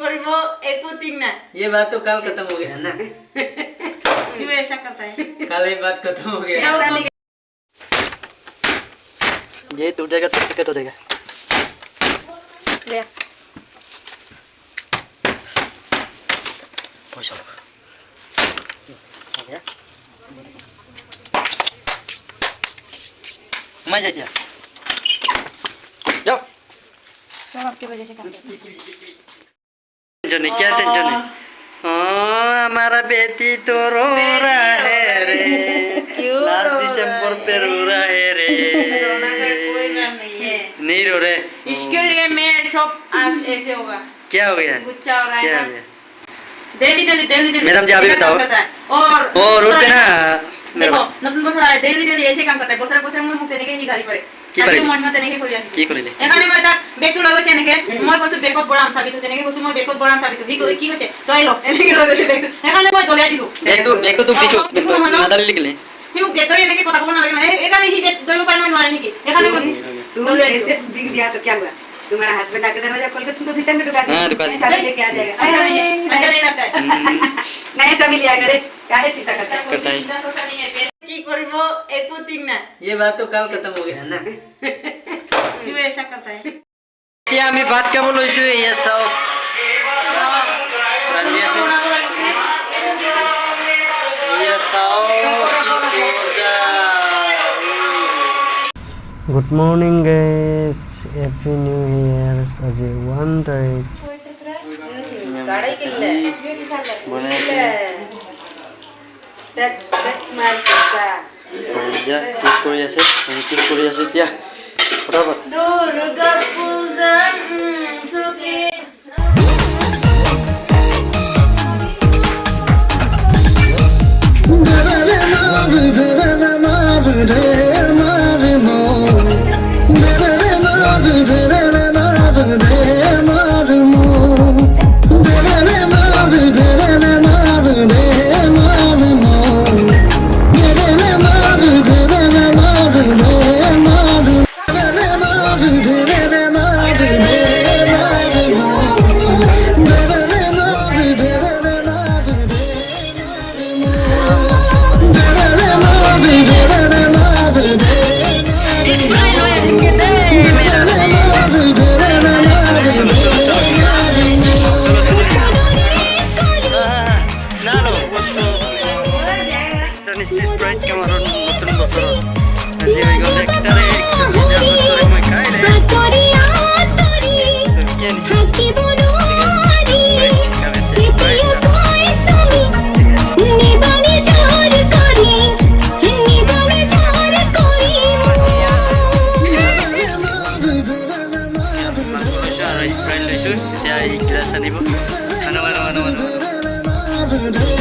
करिबो एको दिन ना। ये बात तो कल खत्म हो गया ना। क्यों ऐसा करता है? कल ये बात खत्म हो गया। ये टूटेगा तो दिक्कत हो जाएगा। ले पैसा हो गया। मैं जा दिया। जाओ। सब आपकी वजह से करते हैं। टेंशन है, क्या टेंशन है? हमारा बेटी तो रो रहा है रे। क्यों लास्ट रो दिसंबर रहा पे रो रहा है रे। रोना का कोई नाम नहीं है। नहीं रो रहे। इसके लिए मैं सब आज ऐसे होगा। क्या हो गया? गुस्सा हो रहा क्या है हो ना। गया? डेली मैडम जी, आप ही बताओ। और उठ पे ना देखो নতুন বছর আয় ডেইলি এসে কাম করতে বছরে বছরে মই মুখ তেনেকে নি গাড়ি পড়ে কি পারে? মন মত তেনেকে করি আছি কি করিলে? এখানে মই এটা বেকটো লাগাইছে এনেকে মই কইছো বেকত বড়াম চাবি তো তেনেকে কইছো মই বেকত বড়াম চাবি তো কি কইছে তই ল এনেকে লাগাইছে বেকটো এখানে মই দলিয়া দিলো एक तो किसो नादाली लिखले। হি মুখ দেতরি এনেকে কথা কব না লাগে না এখানে হি যে দইব পারে না নয় নাকি এখানে तुम ऐसे दिख दिया तो क्या हुआ? तुम्हारा हस्बैंड आके दरवाजा खोल के तुमको भीतर में ढुका हाँ, ढुका दिया। दिया। चाबी लेके आ जाएगा। अच्छा नहीं लगता है नया चाबी लिया करे, काहे चिंता करता है? करता है। কি করিব एको दिन ना। ये बात तो कल खत्म हो गया ना। क्यों ऐसा करता है? क्या मैं बात क्या बोलो इशू ये सब ये सब good morning guys, happy new year. आज 1 तारीख गाड़ी के लिए बोले टेक मार का जा ठीक করে আছে ঠিক করে আছে দিয়া ফটাফট দুর্গা পূজা সুখী Ano